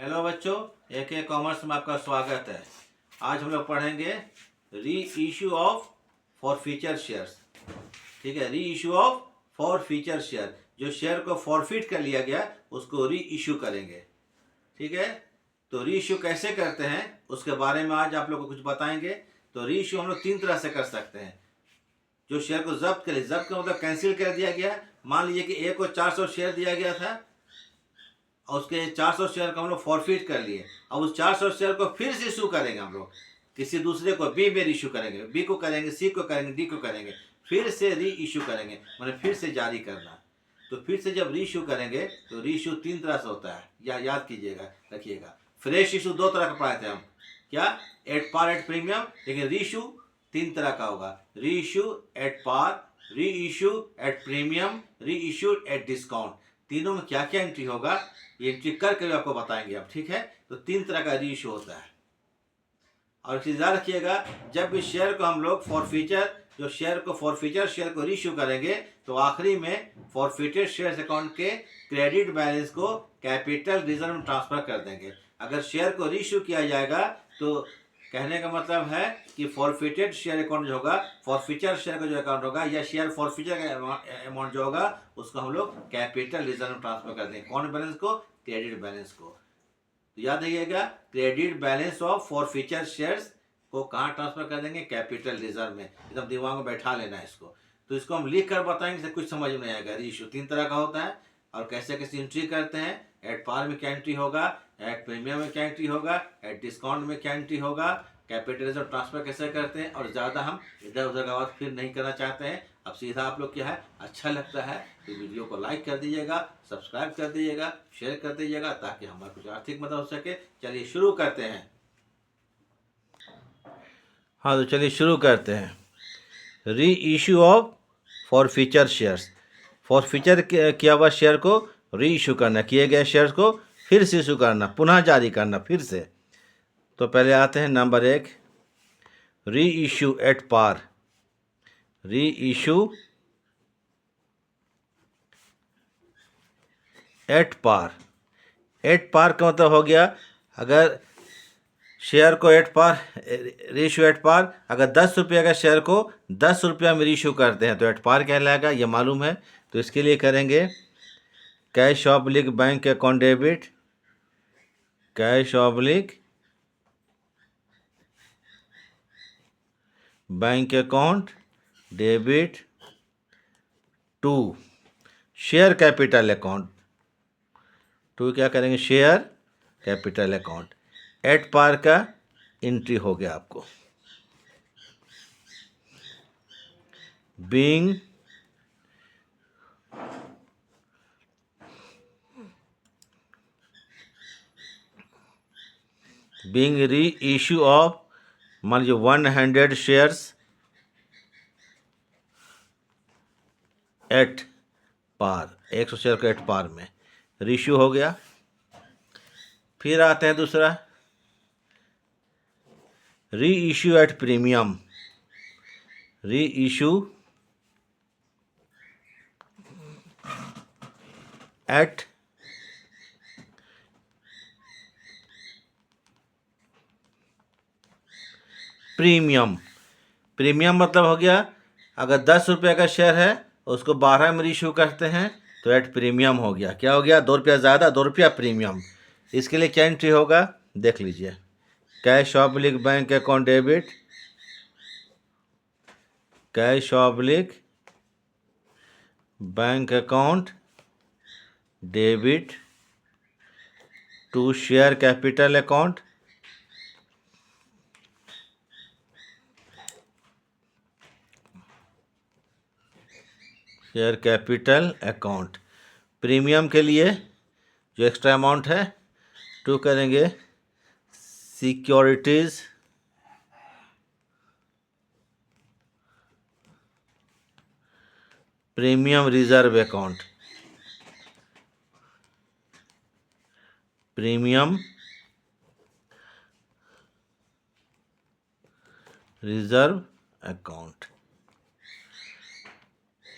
Hello बच्चों, AK commerce में आपका स्वागत है। आज हम लोग पढ़ेंगे री इशू ऑफ फॉरफीचर शेयर्स। ठीक है, री इशू ऑफ फॉरफीचर शेयर, जो शेयर को फॉरफिट कर लिया गया उसको री इशू करेंगे। ठीक है, तो री इशू कैसे करते हैं उसके बारे में आज आप लोग को कुछ बताएंगे। तो री इशू हम लोग 3 तरह से कर सकते हैं। जो शेयर को जब्त कर, जब्त का मतलब कैंसिल कर दिया गया। मान लीजिए कि A को 400 शेयर दिया गया था और उसके 400 शेयर को हम लोग फॉरफिट कर लिए। अब उस 400 शेयर को फिर से इशू करेंगे हम लोग, किसी दूसरे को बी में इशू करेंगे, बी को करेंगे, सी को करेंगे, डी को करेंगे, फिर से री इशू करेंगे, मतलब फिर से जारी करना। तो फिर से जब री इशू करेंगे तो री इशू 3 तरह से होता है, या याद कीजिएगा, रखिएगा। फ्रेश इशू 2 तरह का पढ़ाए थे हम, क्या, एट पार एट प्रीमियम। लेकिन री इशू 3 तरह का होगा, री issue at par, reissue at premium, री इशू एट डिस्काउंट। तीनों में क्या क्या एंट्री होगा ये एंट्री करके भी आपको बताएंगे अब। ठीक है, तो 3 तरह का री इशू होता है। और एक चीज याद रखिएगा, जब भी शेयर को हम लोग फॉरफीचर, जो शेयर को फॉरफीचर शेयर को री इशू करेंगे तो आखिरी में फॉरफिटेड शेयर अकाउंट के क्रेडिट बैलेंस को कैपिटल रिजर्व में ट्रांसफर कर देंगे। अगर शेयर को री इशू किया जाएगा तो कहने का मतलब है कि फॉरफिटेड शेयर अकाउंट जो होगा, फॉरफीचर शेयर का जो अकाउंट होगा या शेयर फॉरफीचर का अमाउंट जो होगा उसको हम लोग कैपिटल रिजर्व में ट्रांसफर कर देंगे। कौन बैलेंस को? क्रेडिट बैलेंस को। तो याद रखिएगा, credit balance of forfeiture shares को कहाँ ट्रांसफर कर देंगे? कैपिटल रिजर्व में। एकदम दिमाग में बैठा लेना है इसको। तो इसको हम लिख कर बताएंगे, कुछ समझ में नहीं आएगा। री इशू 3 तरह का होता है और कैसे कैसे एंट्री करते हैं। एट पार में क्या एंट्री होगा, एट प्रीमियम में क्या एंट्री होगा, एट डिस्काउंट में क्या एंट्री होगा, कैपिटल रिजर्व ट्रांसफर कैसे करते हैं। और ज़्यादा हम इधर उधर का बात फिर नहीं करना चाहते हैं। अब सीधा आप लोग क्या है, अच्छा लगता है तो वीडियो को लाइक कर दीजिएगा, सब्सक्राइब कर दीजिएगा, शेयर कर दीजिएगा, ताकि हमारा कुछ आर्थिक मदद हो सके। चलिए शुरू करते हैं। हाँ, तो चलिए शुरू करते हैं। री issue of forfeiture shares. Forfeiture किया हुआ शेयर को री इशू करना, किए गए शेयर्स को फिर से इशू करना, पुनः जारी करना फिर से। तो पहले आते हैं नंबर 1, री issue at par. Reissue at par. At par का मतलब हो गया, अगर शेयर को at par, reissue at par, अगर 10 रुपये का शेयर को 10 रुपया में रीशू करते हैं तो एट पार कहलाएगा, ये मालूम है। तो इसके लिए करेंगे cash oblique bank account debit, cash oblique bank account debit to share capital account. To क्या करेंगे? Share capital account. At par का एंट्री हो गया आपको। बीइंग री इशू ऑफ, मान लीजिए 100 शेयर्स एट पार, 100 शेयर को एट पार में रीशू हो गया। फिर आते हैं दूसरा, री इशू एट प्रीमियम। री इशू एट प्रीमियम। प्रीमियम मतलब हो गया, अगर 10 रुपये का शेयर है उसको 12 में रीशू करते हैं तो एट प्रीमियम हो गया। क्या हो गया? 2 रुपया ज़्यादा, 2 रुपया प्रीमियम। इसके लिए क्या एंट्री होगा देख लीजिए, cash oblique bank account debit, cash oblique bank account debit to share capital account, share capital account. Premium के लिए जो एक्स्ट्रा अमाउंट है, टू करेंगे securities premium reserve account, premium reserve account.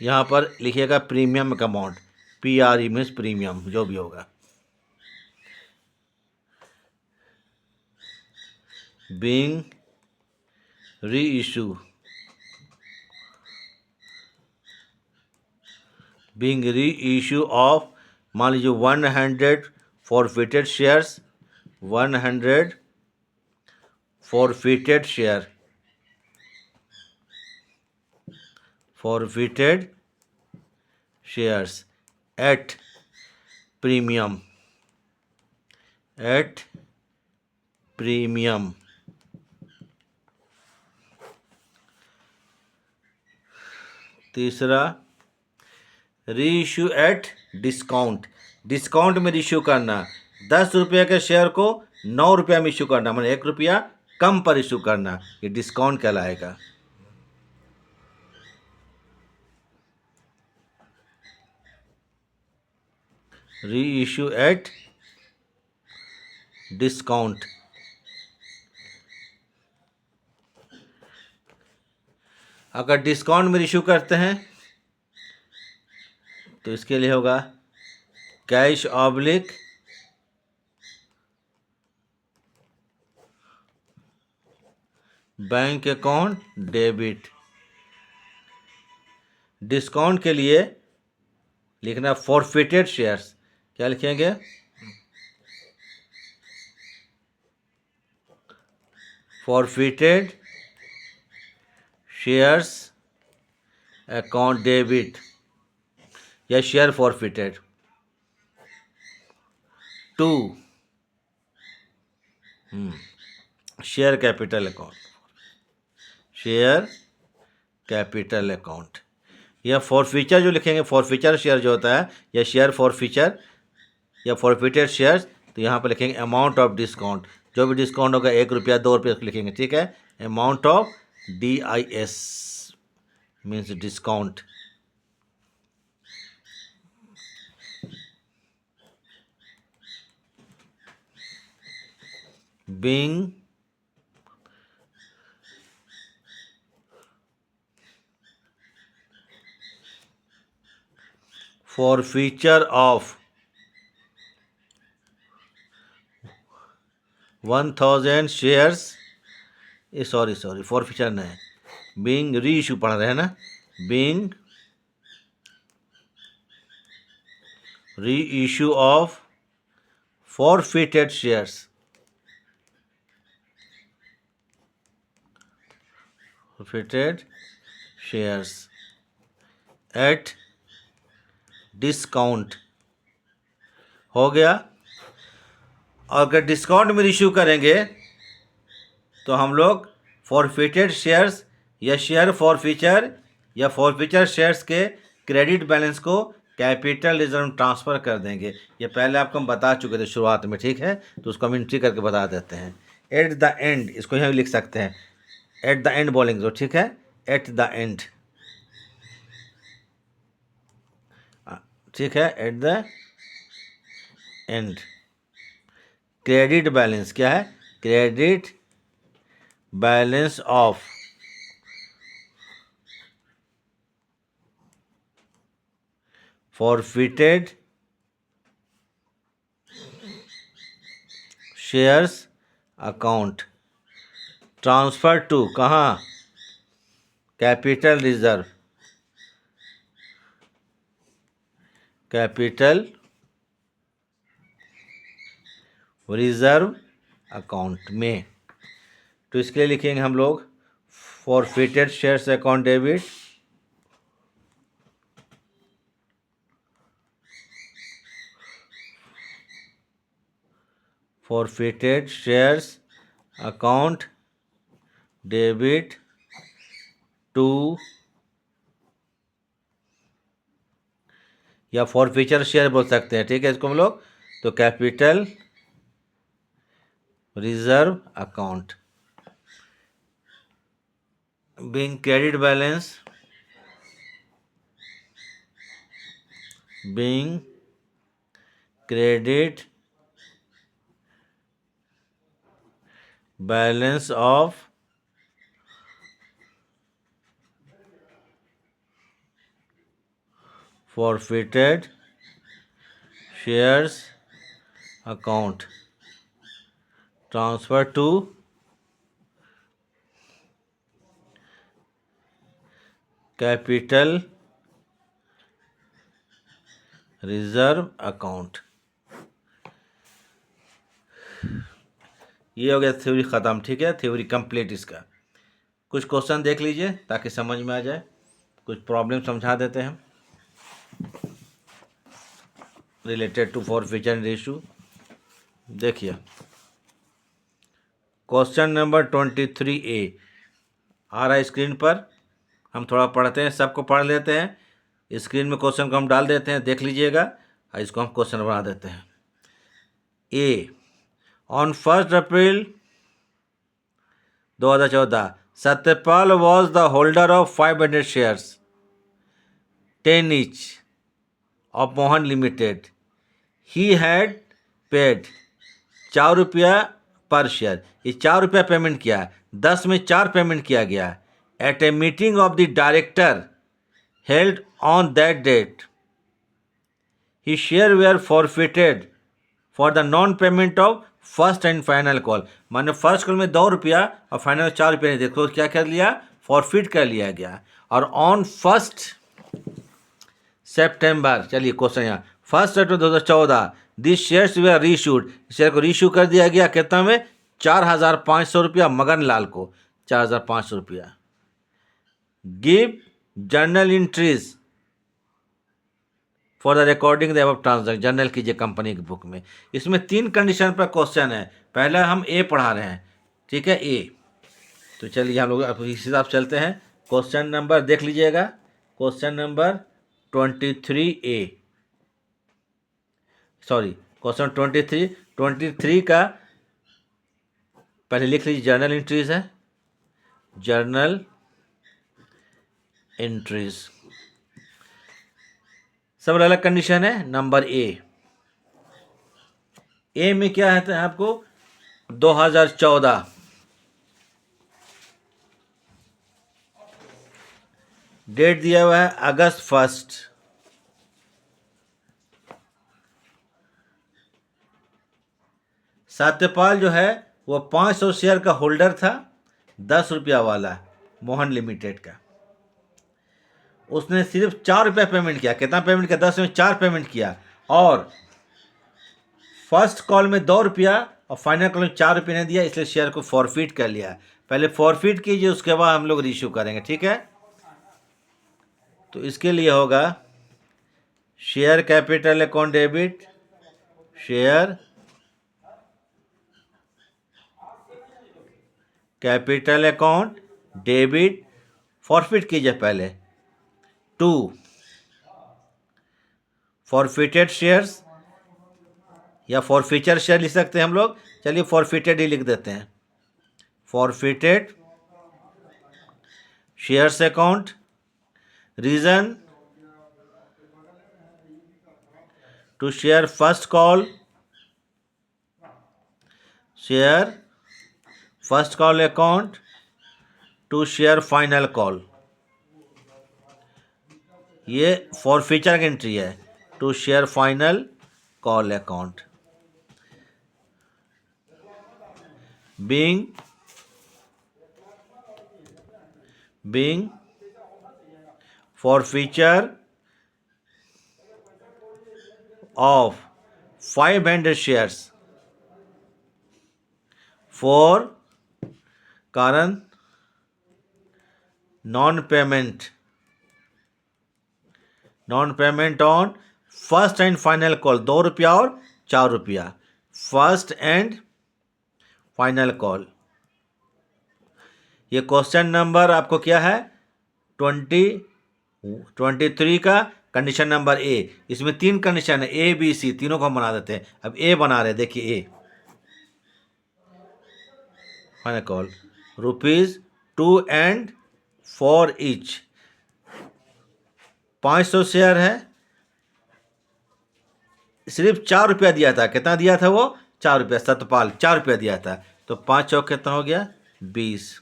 यहाँ पर लिखिएगा प्रीमियम का अमाउंट, PRE मीन्स प्रीमियम, जो भी होगा। being reissue of, मान लीजिए 100 forfeited shares, 100 forfeited shares at premium, तीसरा रीइश्यू एट डिस्काउंट, डिस्काउंट में इश्यू करना, 10 रुपये के शेयर को 9 रुपया में इश्यू करना, मतलब 1 रुपया कम पर इश्यू करना, ये डिस्काउंट कहलाएगा। Reissue at discount. अगर डिस्काउंट में इश्यू करते हैं तो इसके लिए होगा cash oblique bank account debit. Discount के लिए लिखना फॉरफिटेड शेयर्स, क्या लिखेंगे? फॉरफिटेड शेयर्स अकाउंट डेबिट या share forfeited. 2 share capital account, या फॉरफीचर जो लिखेंगे, फॉरफीचर शेयर जो होता है, या शेयर फॉरफीचर या फॉरफिटेड शेयर्स, तो यहाँ पर लिखेंगे अमाउंट ऑफ डिस्काउंट, जो भी डिस्काउंट होगा 1 रुपया 2 रुपये लिखेंगे, ठीक है। Amount of DIS means discount. being forfeiture of 1000 shares, sorry forfeiture नहीं, बीइंग रीइश्यू पढ़ रहे हैं ना, being reissue of forfeited shares, at discount हो गया। और अगर डिस्काउंट में इश्यू करेंगे तो हम लोग फॉरफिटेड शेयर्स या शेयर फॉरफीचर या फॉरफीचर शेयर्स के क्रेडिट बैलेंस को कैपिटल रिजर्व ट्रांसफ़र कर देंगे। ये पहले आपको हम बता चुके थे शुरुआत में, ठीक है, तो उसको हम एंट्री करके बता देते हैं। एट द एंड, इसको यहाँ भी लिख सकते हैं, एट द एंड बोलेंगे तो ठीक है, एट द एंड, ठीक है, at the end. Credit balance क्या है? Credit balance of forfeited shares account transfer to, कहाँ? कैपिटल रिजर्व, अकाउंट में। तो इसके लिए लिखेंगे हम लोग forfeited shares account debit, forfeited shares account debit to, या फॉरफीचर शेयर बोल सकते हैं, ठीक है इसको हम लोग, तो capital reserve account. Being credit balance, being credit balance of forfeited shares account transfer to capital reserve account. ये हो गया थ्योरी ख़त्म, ठीक है, थ्योरी कंप्लीट। इसका कुछ क्वेश्चन देख लीजिए ताकि समझ में आ जाए, कुछ प्रॉब्लम समझा देते हैं रिलेटेड टू फॉरफीचर रेशो। देखिए क्वेश्चन नंबर 23A आ रहा है स्क्रीन पर। हम थोड़ा पढ़ते हैं, सबको पढ़ लेते हैं। स्क्रीन में क्वेश्चन को हम डाल देते हैं, देख लीजिएगा, और इसको हम क्वेश्चन बना देते हैं। A, on 1 April 2014 Satyapal was the holder of 500 shares 10 each of Mohan limited. He had paid 4 रुपया पर शेयर। ये 4 रुपया पेमेंट किया है, 10 में 4 पेमेंट किया गया है। At a meeting of the director held on that date he share were forfeited for the non payment of first and final call. माने फर्स्ट कॉल में 2 रुपया और फाइनल 4 रुपया नहीं, देखो क्या कर लिया, फॉरफिट कर लिया गया। और ऑन 1 सितंबर, चलिए क्वेश्चन यहाँ, 1 सितंबर 2014 this shares way reissued, share को रीशू कर दिया गया कितना में, 4,500 रुपया मगन लाल को, 4,500 रुपया। Give journal entries for the recording the above transaction, journal कीजिए कंपनी की बुक में। इसमें 3 कंडीशन पर क्वेश्चन है। पहले हम ए पढ़ा रहे हैं, ठीक है, ए। तो चलिए हम लोग इस हिसाब से चलते हैं। क्वेश्चन नंबर देख लीजिएगा, question number 23A, sorry question 23 का पहले लिख लीजिए, जर्नल एंट्रीज है, जर्नल एंट्रीज सब अलग कंडीशन है। नंबर ए में क्या है आपको, 2014 डेट दिया हुआ है अगस्त 1। सत्यपाल जो है वो 500 शेयर का होल्डर था, 10 रुपया वाला मोहन लिमिटेड का। उसने सिर्फ 4 रुपया पेमेंट किया। कितना पेमेंट किया, 10 में 4 पेमेंट किया। और फर्स्ट कॉल में 2 रुपया और फाइनल कॉल में 4 रुपये ने दिया, इसलिए शेयर को फॉरफिट कर लिया। पहले फॉरफिट कीजिए, उसके बाद हम लोग रीशू करेंगे, ठीक है। तो इसके लिए होगा share capital account debit, share capital account debit, forfeit कीजिए पहले। 2 फॉरफिटेड शेयर्स या फॉरफीचर शेयर लिख सकते हैं हम लोग, चलिए फॉरफिटेड ही लिख देते हैं। Forfeited shares account, reason to share first call, share first call account to share final call. ये फॉरफीचर की एंट्री है, to share final call account. being forfeiture of 500 shares for कारण non payment on first and final call, 2 रुपया और 4 रुपया, first and final call. ये question number आपको क्या है, 23 का कंडीशन नंबर ए। इसमें 3 कंडीशन है, ए बी सी, तीनों को हम बना देते हैं। अब ए बना रहे, देखिए A final call, ₹2 and 4 each, 500 share है, सिर्फ 4 रुपया दिया था। कितना दिया था वो, 4 रुपया, सतपाल 4 रुपया दिया था। तो 5 चौक कितना हो गया, 20।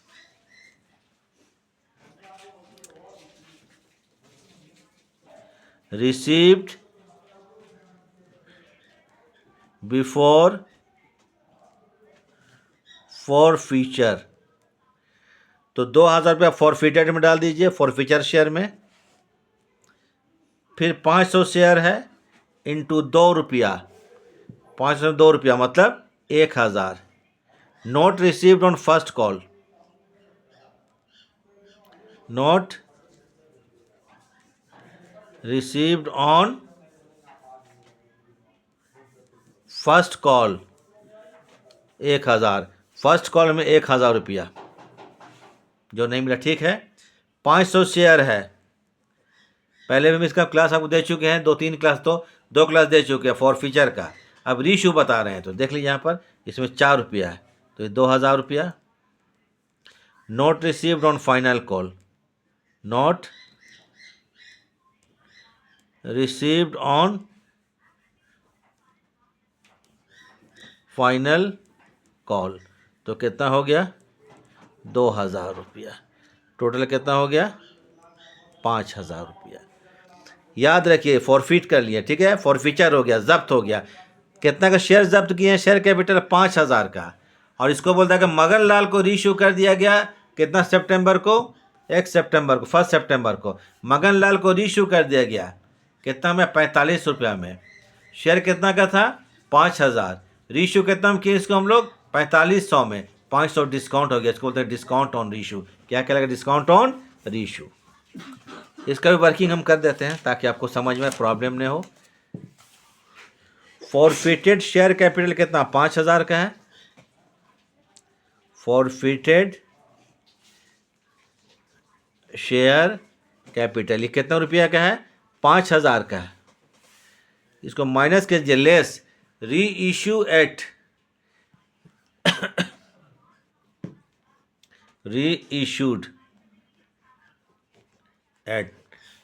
रिसीव्ड बिफोर फॉरफीचर, तो 2,000 रुपया फॉरफिटेड में डाल दीजिए, फॉरफीचर शेयर में। फिर 500 शेयर है इंटू 2 रुपया, 502 रुपया मतलब 1,000। Note received on first call, note received on first call 1,000, first call में 1,000 रुपया जो नहीं मिला, ठीक है। 500 शेयर है, पहले भी हम इसका क्लास आपको दे चुके हैं, 2-3 क्लास, तो 2 क्लास दे चुके हैं फॉरफीचर का। अब रीइश्यू बता रहे हैं, तो देख लीजिए यहाँ पर इसमें 4 रुपया है, तो ये 2,000 रुपया। Note received on final call, note received on final call, तो कितना हो गया 2,000 रुपया। टोटल कितना हो गया 5,000 रुपया। याद रखिए फॉरफिट कर लिए, ठीक है, फॉरफीचर हो गया, जब्त हो गया। कितना का शेयर जब्त किए हैं, शेयर कैपिटल 5,000 का। और इसको बोलता है कि मगन लाल को रीइश्यू कर दिया गया, कितना सितंबर को, 1 सितंबर को, 1 सितंबर को मगन लाल को रीइश्यू कर दिया गया, कितना में 45 रुपया में। शेयर कितना का था 5,000, रीइश्यू कितना में किए इसको हम लोग 4500 में, 500 डिस्काउंट हो गया, इसको बोलते हैं डिस्काउंट ऑन रीइश्यू। क्या कहलाएगा, डिस्काउंट ऑन रीइश्यू। इसका भी वर्किंग हम कर देते हैं ताकि आपको समझ में प्रॉब्लम नहीं हो। फॉरफिटेड शेयर कैपिटल कितना 5,000 का है, फॉरफिटेड शेयर कैपिटल ये कितना रुपया का है 5,000 का है। इसको माइनस कीजिए, लेस री इश्यू एट री इशूड एट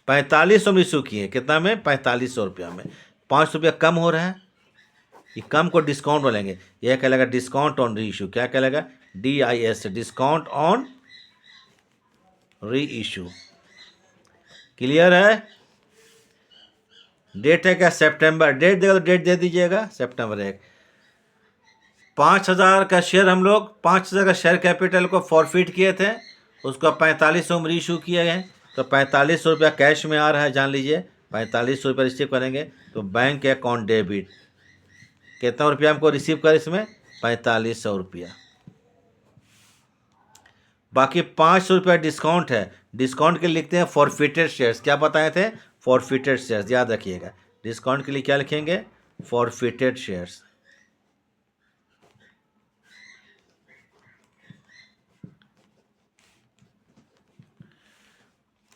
4500 में इशू किए, कितना में 4500 रुपया में, 5 रुपया कम हो रहा है, ये कम को डिस्काउंट बोलेंगे, यह कहलाएगा डिस्काउंट ऑन री इशू। क्या कहलाएगा, DIS, डिस्काउंट ऑन री इशू। क्लियर है। डेट है क्या सितंबर, डेट देगा तो डेट दे दीजिएगा सितंबर 1। 5,000 का शेयर हम लोग 5,000 का शेयर कैपिटल को फॉरफिट किए थे, उसको 4500 में री इशू किए गए, तो 4500 रुपया कैश में आ रहा है, जान लीजिए 4500 रुपया रिसीव करेंगे तो बैंक अकाउंट डेबिट। कितना रुपया हमको रिसीव कर इसमें 4500 रुपया। बाकी 500 रुपया डिस्काउंट है, डिस्काउंट के लिए लिखते हैं फॉरफिटेड शेयर्स। क्या बताए थे, फॉरफिटेड शेयर्स, याद रखिएगा। डिस्काउंट के लिए क्या लिखेंगे, फॉरफिटेड शेयर्स।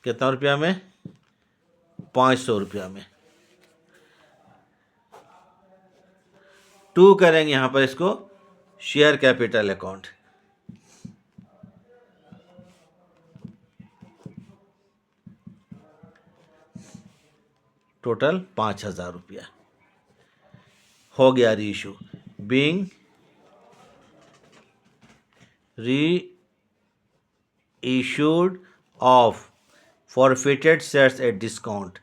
कितना रुपया में 500 रुपया में। 2 करेंगे यहाँ पर इसको शेयर कैपिटल अकाउंट, टोटल 5,000 रुपया हो गया री इशू। बीइंग री issued of forfeited shares at discount,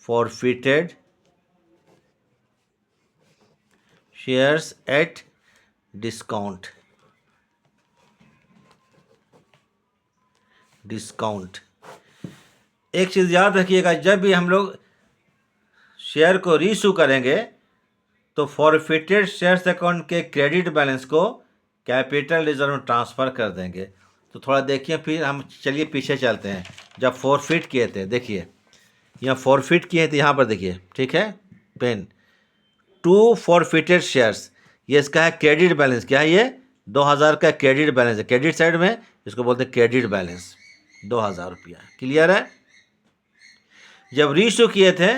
forfeited shares at discount, discount. एक चीज़ याद रखिएगा, जब भी हम लोग शेयर को रीइशू करेंगे तो फॉरफिटेड शेयर्स अकाउंट के क्रेडिट बैलेंस को कैपिटल रिजर्व में ट्रांसफ़र कर देंगे। तो थोड़ा देखिए, फिर हम चलिए पीछे चलते हैं। जब फॉरफिट किए थे, देखिए यहाँ फॉरफिट किए थे, यहाँ पर देखिए, ठीक है, पेन 2 फॉरफिटेड शेयर्स, ये इसका है क्रेडिट बैलेंस। क्या है ये 2,000 का क्रेडिट बैलेंस है, क्रेडिट साइड में इसको बोलते हैं क्रेडिट बैलेंस, 2,000 रुपया। क्लियर है। जब रीइशू किए थे,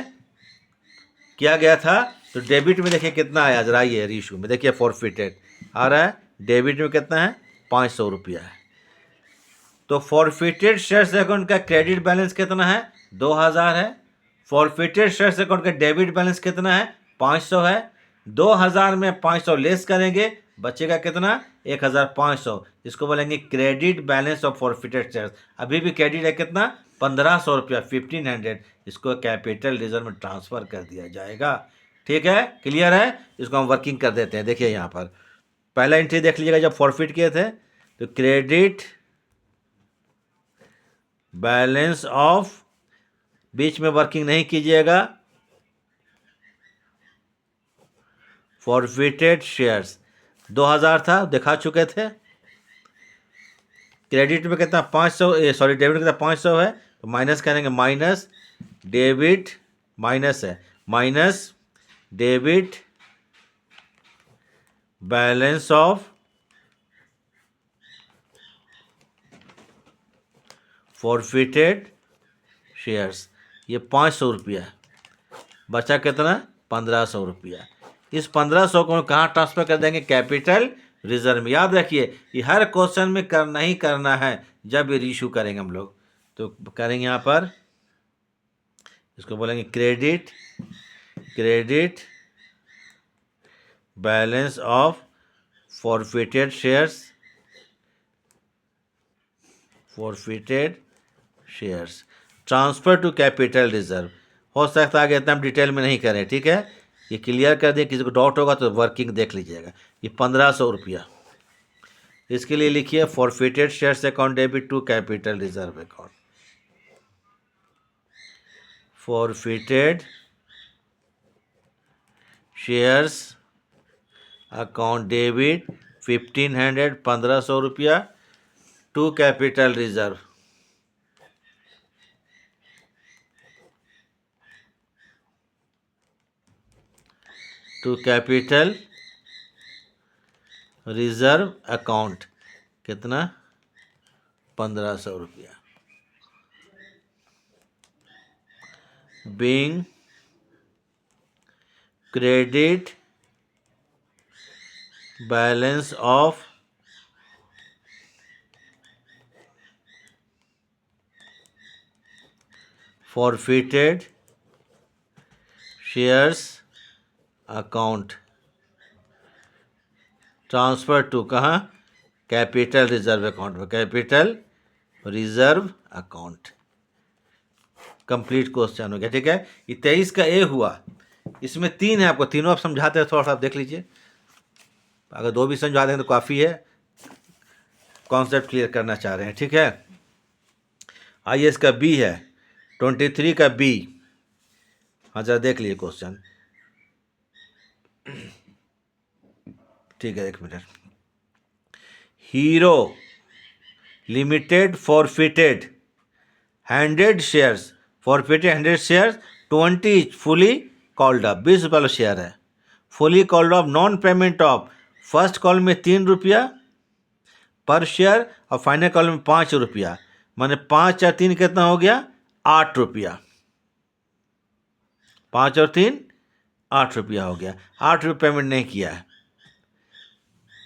किया गया था, तो डेबिट में देखिए कितना आया, जरा ये रीइशू में देखिए फॉरफिटेड आ रहा है, डेबिट में कितना है 500 रुपया है। तो फॉरफिटेड शेयर्स अकाउंट का क्रेडिट बैलेंस कितना है 2,000 है, फॉरफिटेड शेयर्स अकाउंट का डेबिट बैलेंस कितना है 500 है। 2,000 में 500 लेस करेंगे, बचेगा कितना 1,500, इसको बोलेंगे credit balance of forfeited shares. अभी भी क्रेडिट है कितना 1,500 रुपया, 1,500, इसको कैपिटल रिजर्व में ट्रांसफ़र कर दिया जाएगा। ठीक है, क्लियर है। इसको हम वर्किंग कर देते हैं। देखिए यहाँ पर पहला एंट्री देख लीजिएगा, जब फॉरफिट किए थे तो क्रेडिट बैलेंस ऑफ, बीच में वर्किंग नहीं कीजिएगा, फॉरफिटेड शेयर्स 2000 था, दिखा चुके थे। क्रेडिट में कितना 500, सॉरी डेबिट में कितना 500 है, तो माइनस करेंगे, माइनस डेबिट, माइनस है, minus debit balance of forfeited shares, ये 500 रुपया, बचा कितना 1500 रुपया। इस 1500 को कहाँ ट्रांसफर कर देंगे, कैपिटल रिजर्व में। याद रखिए ये हर क्वेश्चन में करना ही करना है जब ये रीइशू करेंगे हम लोग। तो करेंगे यहाँ पर, इसको बोलेंगे credit, credit balance of forfeited shares, forfeited shares transfer to capital reserve. हो सकता है आगे इतना हम डिटेल में नहीं करें, ठीक है, ये क्लियर कर दें, किसी को डाउट होगा तो वर्किंग देख लीजिएगा। ये 1500 रुपया, इसके लिए लिखिए forfeited shares account debit to capital reserve account, forfeited shares account debit 1500, 1500 रुपया to capital reserve, to capital reserve account, कितना 1500 रुपया। Being credit balance of forfeited shares account transfer to कहाँ, कैपिटल रिजर्व अकाउंट में, capital reserve account. Complete question हो गया, ठीक है। ये 23 का ए हुआ, इसमें 3 है, आपको तीनों आप समझाते हैं, थोड़ा सा आप देख लीजिए, अगर 2 भी समझा देंगे तो काफ़ी है, कॉन्सेप्ट क्लियर करना चाह रहे हैं, ठीक है। आइए इसका बी है, 23 का बी, हाँ जरा देख लीजिए क्वेश्चन, ठीक है, 1 minute. Hero limited forfeited 100 shares, forfeited 100 shares, 20 fully called up, 20 रुपये वाला शेयर है, fully called up, non payment of, first call में 3 रुपया पर शेयर और फाइनल कॉल में 5 रुपया, माने 5 और 3 कितना हो गया 8 रुपया, 5 और 3 8 रुपया हो गया, 8 रुपये पेमेंट नहीं किया है,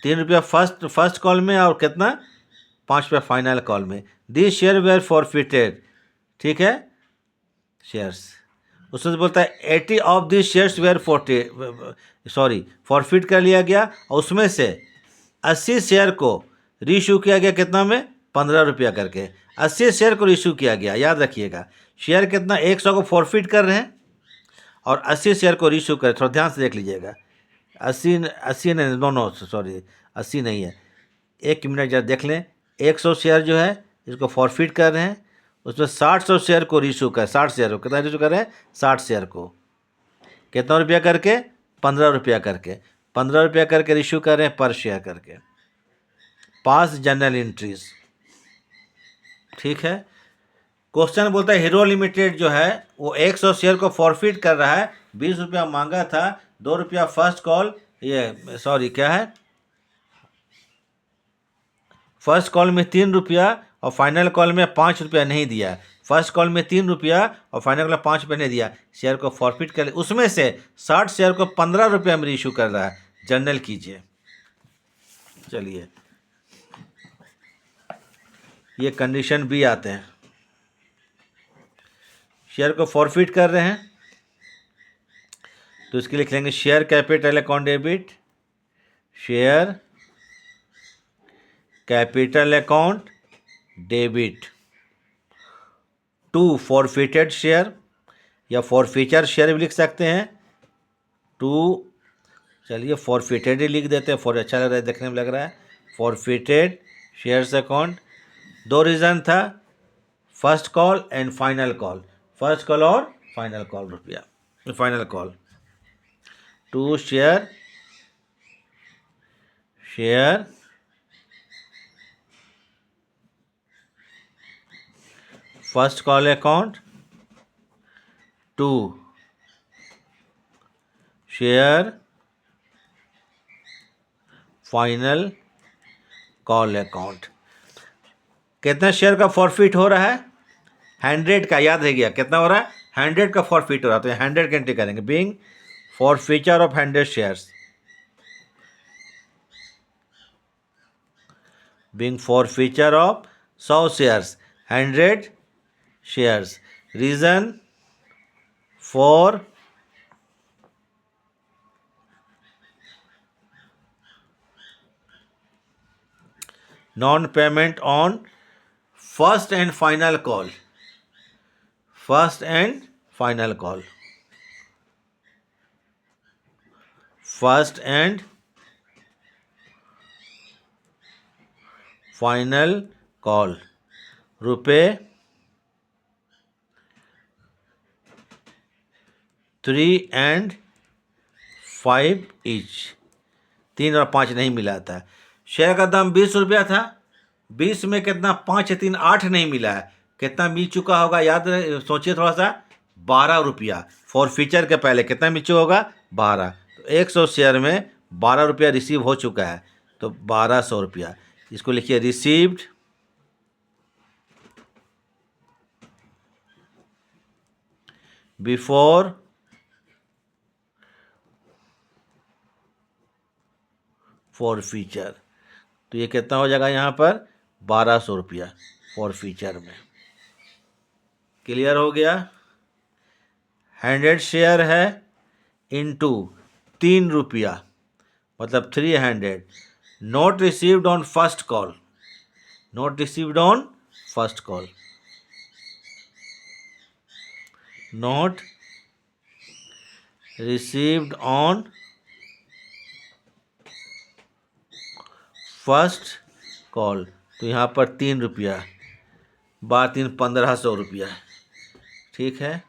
3 रुपया फर्स्ट कॉल में और कितना 5 रुपया फाइनल कॉल में। दिस शेयर वेयर फॉरफिटेड, ठीक है, शेयर्स, उसमें बोलता है 80 of this shares where forfeit कर लिया गया, और उसमें से 80 शेयर को रीइशू किया गया, कितना में 15 रुपया करके 80 शेयर को रीइशू किया गया। याद रखिएगा शेयर कितना 100 को फॉरफिट कर रहे हैं और 80 शेयर को रीइशू कर, थोड़ा ध्यान से देख लीजिएगा, 80 नहीं, नो सॉरी 80 नहीं है, 1 मिनट जरा देख लें, 100 शेयर जो है इसको फॉरफिट कर रहे हैं, उसमें 60 शेयर को रीइशू कर, 60 शेयर को कितना रीइशू कर रहे हैं 60 शेयर को, कितना रुपया करके 15 रुपया करके, 15 रुपया करके रीइशू कर रहे हैं पर शेयर करके। पास जनरल एंट्रीज, ठीक है। क्वेश्चन बोलता है हीरो लिमिटेड जो है वो 100 शेयर को फॉरफिट कर रहा है, 20 रुपया मांगा था, 2 रुपया फर्स्ट कॉल, ये सॉरी क्या है, फर्स्ट कॉल में 3 रुपया और फाइनल कॉल में 5 रुपया नहीं दिया, फर्स्ट कॉल में 3 रुपया और फाइनल कॉल में 5 रुपया नहीं दिया, शेयर को फॉरफिट कर, उसमें से 60 शेयर को 15 रुपया में इशू कर रहा है, जनरल कीजिए। चलिए ये कंडीशन बी आते हैं, शेयर को फॉरफिट कर रहे हैं तो इसके लिए लिखेंगे share capital account debit, share capital account debit to forfeited share, या फॉरफीचर शेयर भी लिख सकते हैं, टू, चलिए फॉरफिटेड ही लिख देते हैं, फॉर अच्छा लग रहा है, देखने में लग रहा है, फॉरफिटेड शेयर्स अकाउंट। 2 रीज़न था, first call and final call, first call और फाइनल कॉल रुपया, final call to share first call account, to share final call account. कितना शेयर का फॉरफिट हो रहा है? 100 का, याद है गया कितना हो रहा है? 100 का फॉरफिट हो रहा है, तो 100 की एंट्री करेंगे। Being forfeiture of 100 shares, being forfeiture of 100 shares, 100 shares. Reason for non payment on first and final call, first and final call, first and final call, रुपये 3 and 5 ईच, 3 और 5 नहीं मिला था। शेयर का दाम 20 रुपया था, 20 में कितना? 5 3 8 नहीं मिला है, कितना मिल चुका होगा? याद सोचिए थोड़ा सा, 12 रुपया। फॉर फीचर के पहले कितना मिल चुका होगा? 12। तो 100 शेयर में 12 रुपया रिसीव हो चुका है, तो 1200 रुपया। इसको लिखिए रिसीव्ड बिफोर फॉर फीचर। तो ये कितना हो जाएगा यहाँ पर? 1200 रुपया फॉर फीचर में। क्लियर हो गया? 100 शेयर है इनटू 3 रुपया, मतलब 300। Not received on first call, not received on first call, not received on first call. तो यहाँ पर 3 रुपया, 3 1500 रुपया, ठीक है।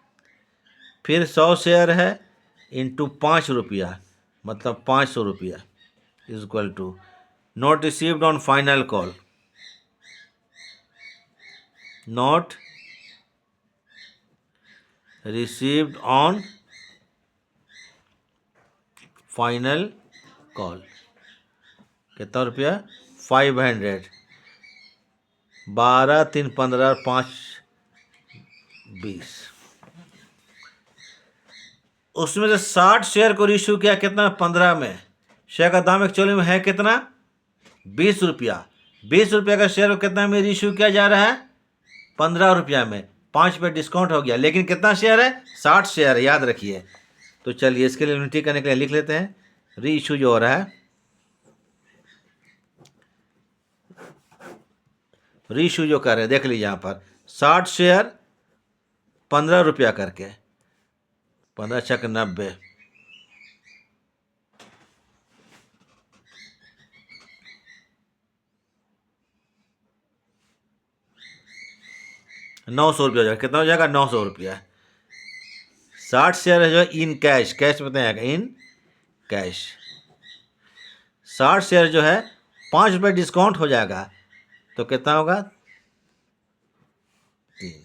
फिर 100 शेयर है इंटू 5 रुपया, मतलब 500 रुपया, is equal to not received on final call, not received on final call. कितना रुपया? 500। 12 3 15 5 20। उसमें से 60 शेयर को इशू किया कितना? 15 में। शेयर का दाम एक्चुअली में है कितना? 20 रुपया। 20 रुपया का शेयर को कितना में इशू किया जा रहा है? 15 रुपया में। 5 पे डिस्काउंट हो गया, लेकिन कितना शेयर है? 60 शेयर है, याद रखिए। तो चलिए इसके लिए यूनिटी करने के लिए लिख लेते हैं। री इशू जो हो रहा है, री इशू जो कर रहे हैं, देख लीजिए यहाँ पर 60 शेयर 15 रुपया करके, 15 छक 90, 900 रुपया हो जाएगा। कितना हो जाएगा? 900 रुपया। 60 शेयर है जो इन कैश, कैश में आएगा इन कैश। 60 शेयर जो है 5 रुपये डिस्काउंट हो जाएगा, तो कितना होगा? 3।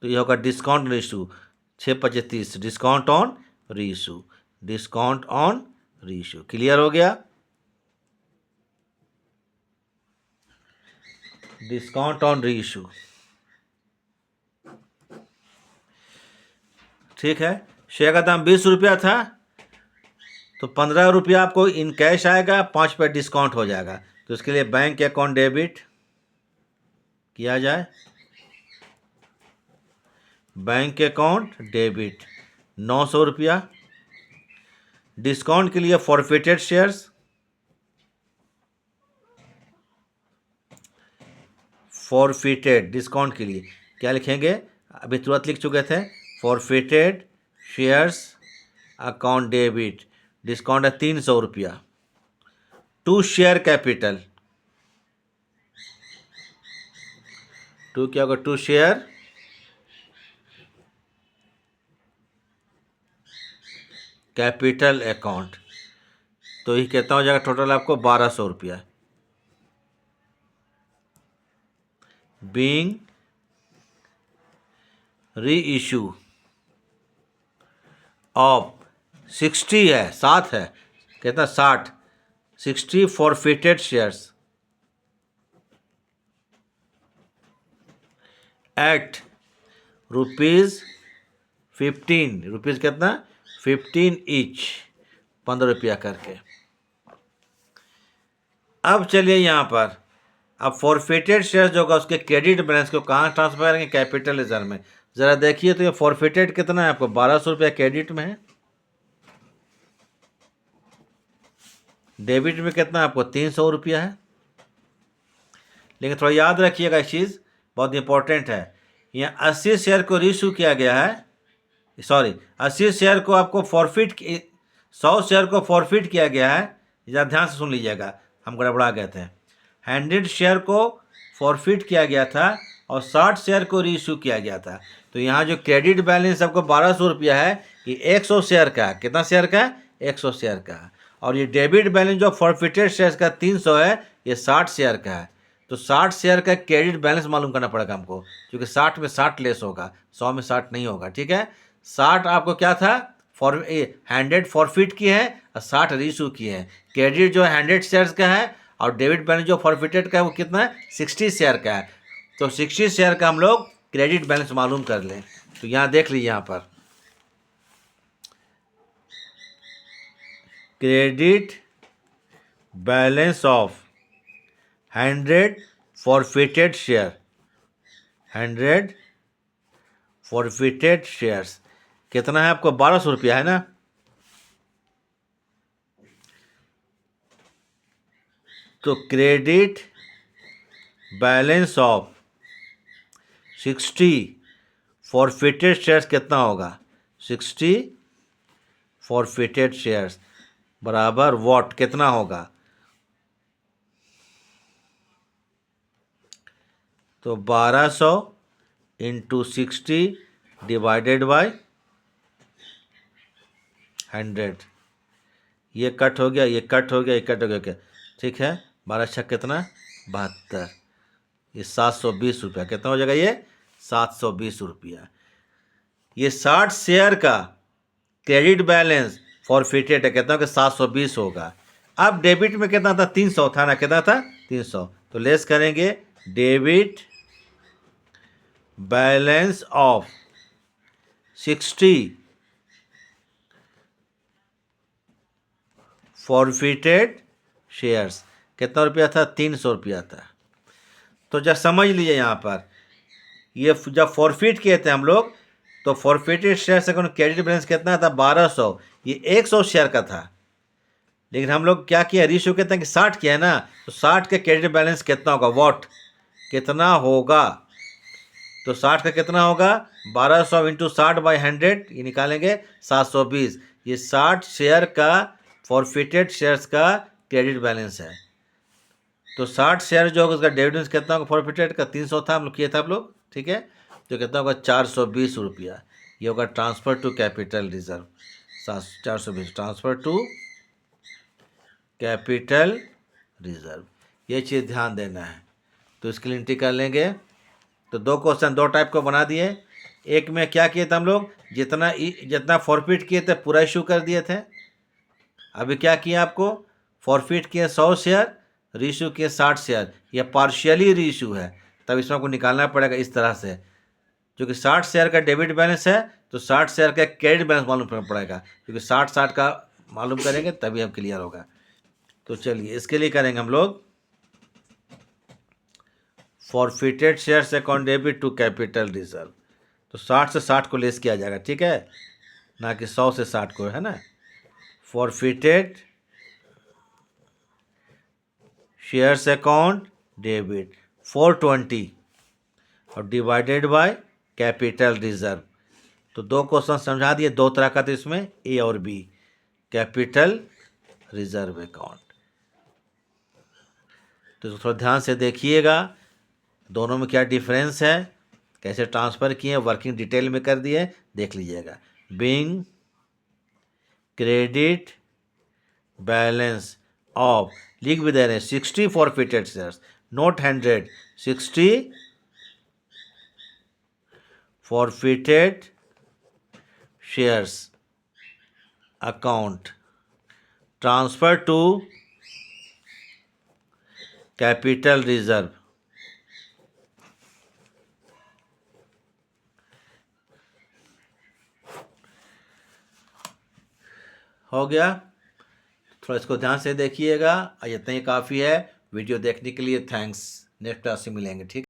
तो ये होगा discount reissue, 6 25 30, discount on reissue, discount on reissue. Clear हो गया? डिस्काउंट ऑन रीइशू, ठीक है। शेयर का दाम 20 रुपया था, तो 15 रुपया आपको इन कैश आएगा, 5 पे डिस्काउंट हो जाएगा। तो इसके लिए बैंक अकाउंट डेबिट किया जाए, बैंक अकाउंट डेबिट 900 रुपया। डिस्काउंट के लिए फॉरफिटेड शेयर्स, फॉरफिटेड डिस्काउंट के लिए क्या लिखेंगे? अभी तुरंत लिख चुके थे। Forfeited shares account debit, discount है 300 रुपया। टू शेयर कैपिटल, टू क्या होगा, टू शेयर कैपिटल अकाउंट। तो ये कितना हो जाएगा टोटल आपको 1200 रुपया। बीइंग री इशू ऑफ 60 है, 7 है, कितना 60 फॉरफिटेड शेयर्स एट ₹15, रुपीज़ कितना 15 ईच, 15 रुपया करके। अब चलिए यहाँ पर, अब फॉरफिटेड शेयर्स जो होगा उसके क्रेडिट बैलेंस को कहाँ ट्रांसफर करेंगे, कैपिटल रिजर्व में। ज़रा देखिए तो ये फॉरफिटेड कितना है आपको, 1200 रुपया क्रेडिट में है, डेबिट में कितना आपको 300 रुपया है। लेकिन थोड़ा याद रखिएगा एक चीज़ बहुत इंपॉर्टेंट है, यहाँ 80 शेयर को रीइशू किया गया है, सॉरी 80 शेयर को आपको फॉरफिट, 100 शेयर को फॉरफिट किया गया है। ज़रा ध्यान से सुन लीजिएगा, हम गड़बड़ा गए थे। 100 शेयर को फॉरफिट किया गया था और 60 शेयर को रीइशू किया गया था। तो यहाँ जो क्रेडिट बैलेंस आपको 1200 रुपया है, ये 100 शेयर का है। कितना शेयर का है, 100 शेयर का है। और ये डेबिट बैलेंस जो फॉरफिटेड शेयर का 300 है, ये 60 शेयर का है। तो 60 शेयर का क्रेडिट बैलेंस मालूम करना पड़ेगा हमको, क्योंकि 60 में 60 लेस होगा, 100 में 60 नहीं होगा। ठीक है, 60 आपको क्या था, 100 फॉरफिट की है और 60 रीइशू की है। क्रेडिट जो 100 शेयर्स का है और डेबिट बैलेंस जो फॉरफिटेड का है वो कितना है, 60 शेयर का है। तो 60 शेयर का हम लोग क्रेडिट बैलेंस मालूम कर लें। तो यहाँ देख लीजिए, यहाँ पर credit balance of 100 forfeited share, 100 forfeited shares कितना है आपको, 1200 रुपया है ना। तो credit balance of 60 forfeited shares कितना होगा, 60 फॉरफिटेड शेयर्स बराबर वॉट कितना होगा, तो 1200 इंटू 60 डिवाइडेड बाय 100। ये कट हो गया, ये कट हो गया, ये कट हो गया, क्या ठीक है। 12 छः कितना 72, ये 720 रुपया कितना हो जाएगा, ये 720 रुपया। ये 60 शेयर का क्रेडिट बैलेंस फॉरफिटेड है, कितना कि 720 होगा। अब डेबिट में कितना था, 300 था ना, कितना था 300। तो लेस करेंगे debit balance of 60 forfeited shares कितना रुपया था, 300 रुपया था। तो जब समझ लीजिए यहाँ पर, ये जब फॉरफिट किए थे हम लोग, तो फॉरफिटेड शेयर से क्रेडिट बैलेंस कितना था, 1200। ये 100 शेयर का था, लेकिन हम लोग क्या किया, रीइशू कहते हैं कि 60 किया है ना, तो 60 का क्रेडिट बैलेंस कितना होगा, वॉट कितना होगा। तो 60 का कितना होगा, 1200 इंटू 60 बाई 100, ये निकालेंगे 720। ये 60 शेयर का फॉरफिटेड शेयर्स का क्रेडिट बैलेंस है। तो 60 शेयर जो होगा उसका डेबिट बैलेंस कितना होगा, फॉरफिटेड का 300 था, हम लोग किए थे आप लोग, ठीक है। तो कितना होगा 420 रुपया। ये होगा transfer to capital reserve, 420 transfer to capital reserve. ये चीज़ ध्यान देना है। तो इसके लिए एंट्री कर लेंगे। तो दो क्वेश्चन दो टाइप को बना दिए। एक में क्या किए थे हम लोग, जितना फॉरफिट किए थे पूरा इशू कर दिए थे। अभी क्या किया आपको, फॉरफिट किए 100 शेयर, रीइशू किए 60 शेयर। यह पार्शियली रीइशू है, तब इसमें आपको निकालना पड़ेगा इस तरह से। क्योंकि 60 शेयर का डेबिट बैलेंस है, तो 60 शेयर का क्रेडिट बैलेंस मालूम करना पड़ेगा, क्योंकि 60 का मालूम करेंगे तभी हम क्लियर होगा। तो चलिए इसके लिए करेंगे हम लोग forfeited shares account debit to capital reserve. तो 60 से 60 को लेस किया जाएगा, ठीक है, ना कि 100 से 60 को, है ना। फॉरफिटेड शेयर्स अकाउंट डेबिट 420 और डिवाइडेड बाय कैपिटल रिजर्व। तो दो क्वेश्चन समझा दिए, दो तरह का था इसमें, ए और बी, कैपिटल रिजर्व अकाउंट। तो थोड़ा ध्यान से देखिएगा, दोनों में क्या डिफरेंस है, कैसे ट्रांसफ़र किए, वर्किंग डिटेल में कर दिए, देख लीजिएगा। बीइंग क्रेडिट बैलेंस ऑफ, लिख भी दे रहे हैं 60 forfeited shares, not 100, 60 forfeited shares account transfer to capital reserve. हो गया। थोड़ा इसको ध्यान से देखिएगा। इतना ही काफ़ी है। वीडियो देखने के लिए थैंक्स। नेक्स्ट क्लास से मिलेंगे, ठीक।